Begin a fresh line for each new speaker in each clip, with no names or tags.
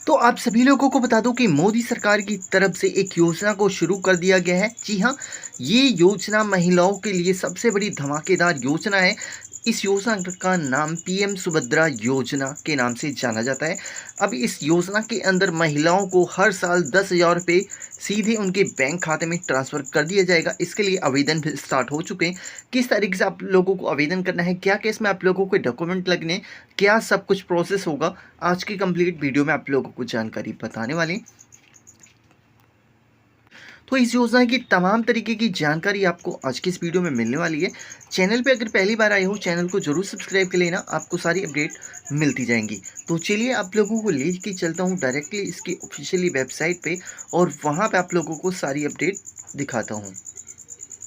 तो आप सभी लोगों को बता दूं कि मोदी सरकार की तरफ से एक योजना को शुरू कर दिया गया है। जी हाँ, ये योजना महिलाओं के लिए सबसे बड़ी धमाकेदार योजना है। इस योजना का नाम पीएम सुभद्रा योजना के नाम से जाना जाता है। अब इस योजना के अंदर महिलाओं को हर साल 10,000 रुपये सीधे उनके बैंक खाते में ट्रांसफ़र कर दिया जाएगा। इसके लिए आवेदन भी स्टार्ट हो चुके हैं। किस तरीके से आप लोगों को आवेदन करना है, क्या क्या इसमें आप लोगों को डॉक्यूमेंट लगने हैं, क्या सब कुछ प्रोसेस होगा, आज की कंप्लीट वीडियो में आप लोगों को जानकारी बताने वाले हैं। तो इस योजना की तमाम तरीके की जानकारी आपको आज की इस वीडियो में मिलने वाली है। चैनल पे अगर पहली बार आए हो, चैनल को जरूर सब्सक्राइब कर लेना, आपको सारी अपडेट मिलती जाएंगी। तो चलिए आप लोगों को ले के चलता हूँ डायरेक्टली इसकी ऑफिशियली वेबसाइट पे और वहाँ पे आप लोगों को सारी अपडेट दिखाता हूँ।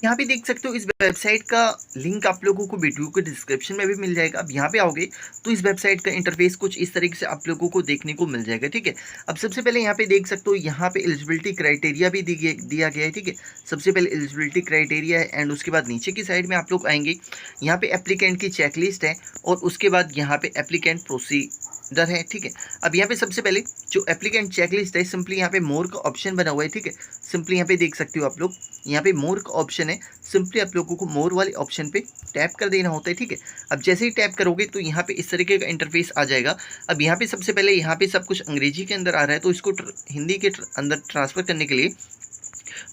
यहाँ पे देख सकते हो इस वेबसाइट का लिंक आप लोगों को वीडियो के डिस्क्रिप्शन में भी मिल जाएगा। अब यहाँ पे आओगे तो इस वेबसाइट का इंटरफेस कुछ इस तरीके से आप लोगों को देखने को मिल जाएगा। ठीक है, अब सबसे पहले यहाँ पे देख सकते हो, यहाँ पे एलिजिबिलिटी क्राइटेरिया भी दिया गया है। ठीक है, सबसे पहले एलिजिबिलिटी क्राइटेरिया है एंड उसके बाद नीचे की साइड में आप लोग आएंगे, यहाँ पे एप्लीकेंट की चेकलिस्ट है और उसके बाद यहाँ पे एप्लीकेंट प्रोसीडर है। ठीक है, अब यहाँ पे सबसे पहले जो एप्लीकेंट चेकलिस्ट है, सिंपली यहाँ पे मोर का ऑप्शन बना हुआ है। ठीक है, सिंपली यहाँ पे देख सकते हो आप लोग, यहाँ पे मोर का ऑप्शन है, सिंपली आप लोगों को मोर वाले ऑप्शन पे टैप कर देना होता है। ठीक है, अब जैसे ही टैप करोगे तो यहाँ पे इस तरीके का इंटरफेस आ जाएगा। अब यहाँ पे सबसे पहले यहाँ पे सब कुछ अंग्रेजी के अंदर आ रहा है, तो इसको हिंदी के अंदर ट्रांसफ़र करने के लिए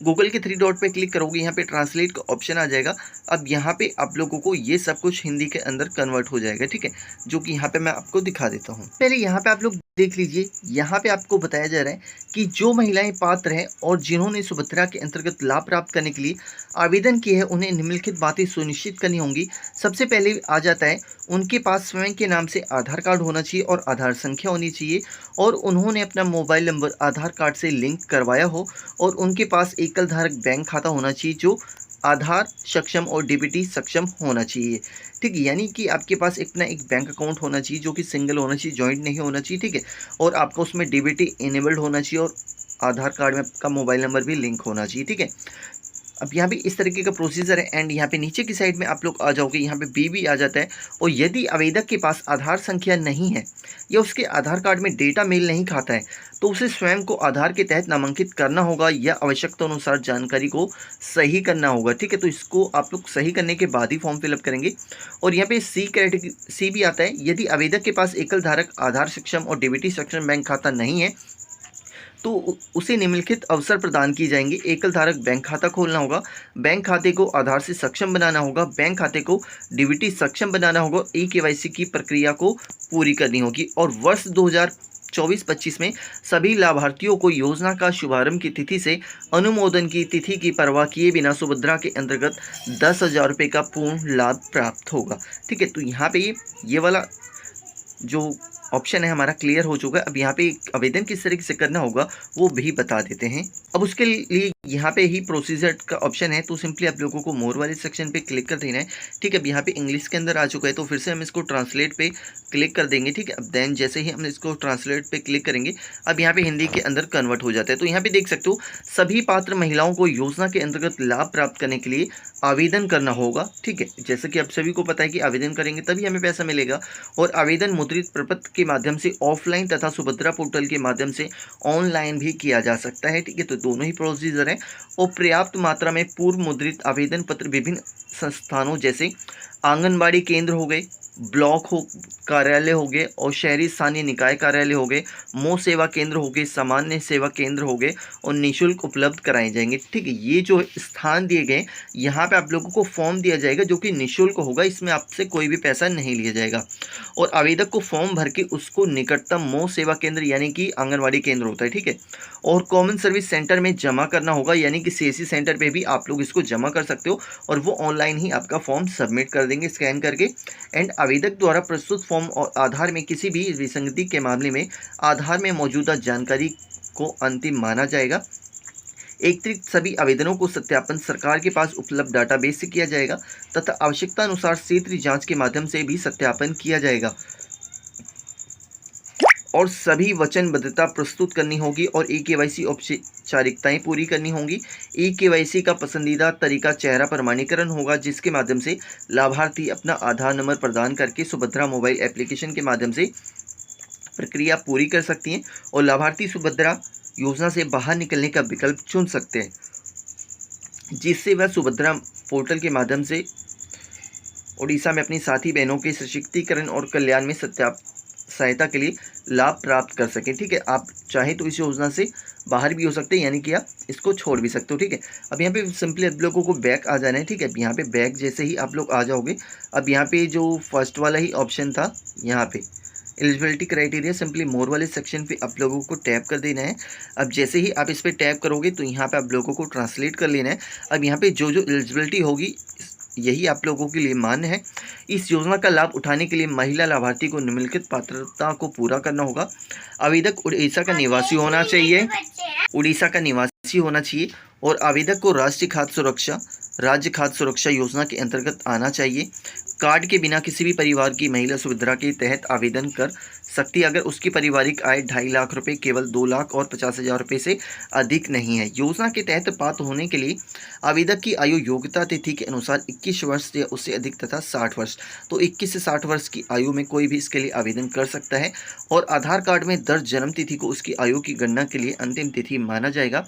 गूगल के 3 डॉट पे क्लिक करोगे, यहाँ पे ट्रांसलेट का ऑप्शन आ जाएगा। अब यहाँ पे आप लोगों को ये सब कुछ हिंदी के अंदर कन्वर्ट हो जाएगा। ठीक है, जो कि यहाँ पे मैं आपको दिखा देता हूँ। पहले यहाँ पे आप लोग देख लीजिए, यहाँ पे आपको बताया जा रहा है कि जो महिलाएं पात्र हैं और जिन्होंने सुभद्रा के अंतर्गत लाभ प्राप्त करने के लिए आवेदन किए हैं, उन्हें निम्नलिखित बातें सुनिश्चित करनी होंगी। सबसे पहले आ जाता है, उनके पास स्वयं के नाम से आधार कार्ड होना चाहिए और आधार संख्या होनी चाहिए और उन्होंने अपना मोबाइल नंबर आधार कार्ड से लिंक करवाया हो और उनके पास एकल धारक बैंक खाता होना चाहिए जो आधार सक्षम और डीबीटी सक्षम होना चाहिए। ठीक है, यानी कि आपके पास अपना एक बैंक अकाउंट होना चाहिए जो कि सिंगल होना चाहिए, जॉइंट नहीं होना चाहिए। ठीक है, और आपका उसमें डीबीटी इनेबल्ड होना चाहिए और आधार कार्ड में आपका मोबाइल नंबर भी लिंक होना चाहिए। ठीक है, अब यहाँ पे इस तरीके का प्रोसीजर है एंड यहाँ पे नीचे की साइड में आप लोग आ जाओगे, यहाँ पे बी भी आ जाता है। और यदि आवेदक के पास आधार संख्या नहीं है या उसके आधार कार्ड में डेटा मेल नहीं खाता है, तो उसे स्वयं को आधार के तहत नामांकित करना होगा या आवश्यकता अनुसार जानकारी को सही करना होगा। ठीक है, तो इसको आप लोग सही करने के बाद ही फॉर्म फिलअप करेंगे। और यहाँ पे सी कैटेगरी सी भी आता है, यदि आवेदक के पास एकल धारक आधार सक्षम और डीबीटी सक्षम बैंक खाता नहीं है तो उसे निम्नलिखित अवसर प्रदान किए जाएंगे। एकल धारक बैंक खाता खोलना होगा, बैंक खाते को आधार से सक्षम बनाना होगा, बैंक खाते को डीबीटी सक्षम बनाना होगा, ई-केवाईसी की प्रक्रिया को पूरी करनी होगी। और वर्ष 2024-25 में सभी लाभार्थियों को योजना का शुभारंभ की तिथि से अनुमोदन की तिथि की परवाह किए बिना सुभद्रा के अंतर्गत 10,000 रुपये का पूर्ण लाभ प्राप्त होगा। ठीक है, तो यहाँ पे ये वाला जो ऑप्शन है हमारा क्लियर हो चुका है। अब यहाँ पे आवेदन किस तरीके से करना होगा वो भी बता देते हैं। अब उसके लिए यहाँ पे ही प्रोसीजर का ऑप्शन है, तो सिंपली आप लोगों को मोर वाले सेक्शन पे क्लिक कर देना है। ठीक है, अब यहाँ पे इंग्लिश के अंदर आ चुका है, तो फिर से हम इसको ट्रांसलेट पे क्लिक कर देंगे। ठीक है, अब देन जैसे ही हम इसको ट्रांसलेट पे क्लिक करेंगे, अब यहाँ पे हिंदी के अंदर कन्वर्ट हो जाता है। तो यहाँ पे देख सकते हो, सभी पात्र महिलाओं को योजना के अंतर्गत लाभ प्राप्त करने के लिए आवेदन करना होगा। ठीक है, जैसे कि आप सभी को पता है कि आवेदन करेंगे तभी हमें पैसा मिलेगा। और आवेदन मुद्रित प्रपत्र के माध्यम से ऑफलाइन तथा सुभद्रा पोर्टल के माध्यम से ऑनलाइन भी किया जा सकता है। ठीक है, तो दोनों ही प्रोसीजर है। और पर्याप्त मात्रा में पूर्व मुद्रित आवेदन पत्र विभिन्न संस्थानों जैसे आंगनबाड़ी केंद्र हो गए, ब्लॉक हो कार्यालय हो गए और शहरी स्थानीय निकाय कार्यालय हो गए, मोह सेवा केंद्र हो गए, सामान्य सेवा केंद्र हो गए और निःशुल्क उपलब्ध कराए जाएंगे। ठीक है, ये जो स्थान दिए गए, यहाँ पे आप लोगों को फॉर्म दिया जाएगा जो कि निःशुल्क होगा, इसमें आपसे कोई भी पैसा नहीं लिया जाएगा। और आवेदक को फॉर्म भर के उसको निकटतम मोह सेवा केंद्र यानी कि आंगनबाड़ी केंद्र होता है। ठीक है, और कॉमन सर्विस सेंटर में जमा करना होगा, यानी कि सीएससी सेंटर पे भी आप लोग इसको जमा कर सकते हो और वो ऑनलाइन ही आपका फॉर्म सबमिट कर देंगे स्कैन करके। एंड आवेदक द्वारा प्रस्तुत फॉर्म और आधार में किसी भी विसंगति के मामले में आधार में मौजूदा जानकारी को अंतिम माना जाएगा। एकत्रित सभी आवेदनों को सत्यापन सरकार के पास उपलब्ध डाटाबेस से किया जाएगा तथा आवश्यकता अनुसार क्षेत्रीय जांच के माध्यम से भी सत्यापन किया जाएगा और सभी वचनबद्धता प्रस्तुत करनी होगी और ई-केवाईसी औपचारिकताएं पूरी करनी होंगी। ई-केवाईसी का पसंदीदा तरीका चेहरा प्रमाणीकरण होगा, जिसके माध्यम से लाभार्थी अपना आधार नंबर प्रदान करके सुभद्रा मोबाइल एप्लीकेशन के माध्यम से प्रक्रिया पूरी कर सकती हैं और लाभार्थी सुभद्रा योजना से बाहर निकलने का विकल्प चुन सकते हैं, जिससे वह सुभद्रा पोर्टल के माध्यम से ओडिशा में अपनी साथी बहनों के सशक्तिकरण और कल्याण में सहायता के लिए लाभ प्राप्त कर सकें। ठीक है, आप चाहें तो इस योजना से बाहर भी हो सकते हैं, यानी कि आप इसको छोड़ भी सकते हो। ठीक है, अब यहाँ पे सिंपली आप लोगों को बैक आ जाना है। ठीक है, अब यहाँ पे बैक जैसे ही आप लोग आ जाओगे, अब यहाँ पे जो फर्स्ट वाला ही ऑप्शन था, यहाँ पे एलिजिबिलिटी क्राइटेरिया, सिंपली मोर वाले सेक्शन पे आप लोगों को टैप कर देना है। अब जैसे ही आप इस पर टैप करोगे तो यहाँ पे आप लोगों को ट्रांसलेट कर लेना है। अब यहाँ पे जो एलिजिबिलिटी होगी यही आप लोगों के लिए मान्य है। इस योजना का लाभ उठाने के लिए महिला लाभार्थी को निम्नलिखित पात्रता को पूरा करना होगा। आवेदक उड़ीसा का निवासी होना चाहिए, और आवेदक को राज्य खाद्य सुरक्षा योजना के अंतर्गत आना चाहिए। कार्ड के बिना किसी भी परिवार की महिला सुविधा के तहत आवेदन कर सकती है अगर उसकी पारिवारिक आय 2.5 लाख रुपए केवल 2 लाख और 50,000 रुपये से अधिक नहीं है। योजना के तहत पात्र होने के लिए आवेदक की आयु योग्यता तिथि के अनुसार 21 वर्ष या उससे अधिक तथा 60 वर्ष, तो 21 से 60 वर्ष की आयु में कोई भी इसके लिए आवेदन कर सकता है। और आधार कार्ड में दर्ज जन्म तिथि को उसकी आयु की गणना के लिए अंतिम तिथि माना जाएगा।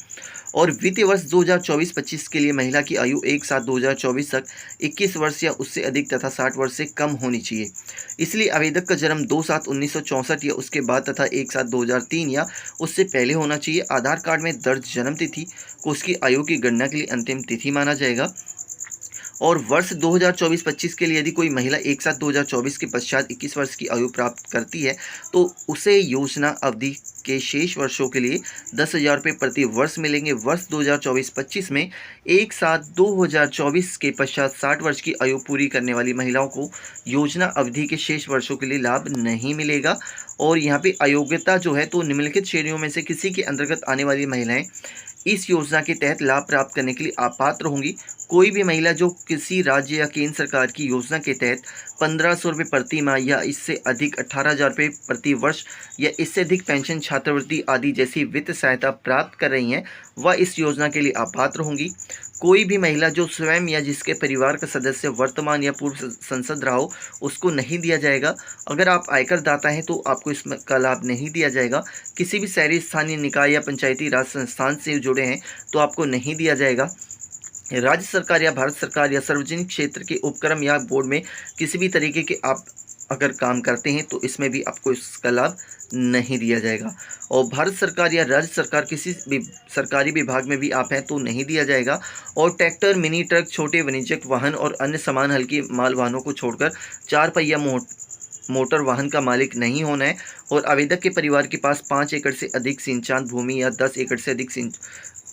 और वित्तीय वर्ष 2024-25 के लिए महिला की आयु 1/7/2024 तक 21 वर्ष या उससे अधिक तथा 60 वर्ष से कम होनी चाहिए। इसलिए आवेदक का जन्म 2/7/1964 या उसके बाद तथा 1/7/2003 या उससे पहले होना चाहिए। आधार कार्ड में दर्ज जन्म तिथि को उसकी आयु की गणना के लिए अंतिम तिथि माना जाएगा। और वर्ष 2024-25 के लिए यदि कोई महिला 1/7/2024 के पश्चात 21 वर्ष की आयु प्राप्त करती है तो उसे योजना अवधि के शेष वर्षों के लिए 10,000 रुपये प्रति वर्ष मिलेंगे। वर्ष 2024-25 में 1/7/2024 के पश्चात 60 वर्ष की आयु पूरी करने वाली महिलाओं को योजना अवधि के शेष वर्षों के लिए लाभ नहीं मिलेगा। और यहाँ पे अयोग्यता जो है, तो निम्नलिखित श्रेणियों में से किसी के अंतर्गत आने वाली महिलाएं इस योजना के तहत लाभ प्राप्त करने के लिए अपात्र होंगी। कोई भी महिला जो किसी राज्य या केंद्र सरकार की योजना के तहत 1,500 रुपये प्रति माह या इससे अधिक 18,000 रुपये प्रति वर्ष या इससे अधिक पेंशन, छात्रवृत्ति आदि जैसी वित्त सहायता प्राप्त कर रही हैं, वह इस योजना के लिए अपात्र होंगी। कोई भी महिला जो स्वयं या जिसके परिवार का सदस्य वर्तमान या पूर्व सांसद रहा हो, उसको नहीं दिया जाएगा। अगर आप आयकर दाता हैं तो आपको इसका लाभ नहीं दिया जाएगा। किसी भी शहरी स्थानीय निकाय या पंचायती राज संस्थान से जुड़े हैं तो आपको नहीं दिया जाएगा। राज्य सरकार या भारत सरकार या सार्वजनिक क्षेत्र के उपक्रम या बोर्ड में किसी भी तरीके के आप अगर काम करते हैं तो इसमें भी आपको इसका लाभ नहीं दिया जाएगा। और भारत सरकार या राज्य सरकार किसी भी सरकारी विभाग में भी आप हैं तो नहीं दिया जाएगा। और ट्रैक्टर, मिनी ट्रक, छोटे वाणिज्यिक वाहन और अन्य समान हल्की माल वाहनों को छोड़कर 4 पहिया मोटर वाहन का मालिक नहीं होना है। और आवेदक के परिवार के पास 5 एकड़ से अधिक सिंचान भूमि या 10 एकड़ से अधिक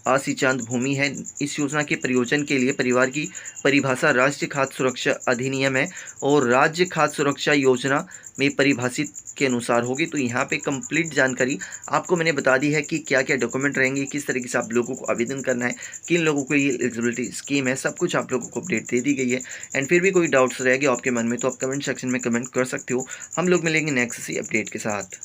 असिंचित भूमि है। इस योजना के प्रयोजन के लिए परिवार की परिभाषा राष्ट्रीय खाद्य सुरक्षा अधिनियम है और राज्य खाद्य सुरक्षा योजना में परिभाषित के अनुसार होगी। तो यहाँ पे कंप्लीट जानकारी आपको मैंने बता दी है कि क्या क्या डॉक्यूमेंट रहेंगे, किस तरीके से आप लोगों को आवेदन करना है, किन लोगों को ये एलिजिबिलिटी स्कीम है, सब कुछ आप लोगों को अपडेट दे दी गई है। एंड फिर भी कोई डाउट्स रहेगी आपके मन में तो आप कमेंट सेक्शन में कमेंट कर सकते हो। हम लोग मिलेंगे नेक्स्ट इसी अपडेट के साथ।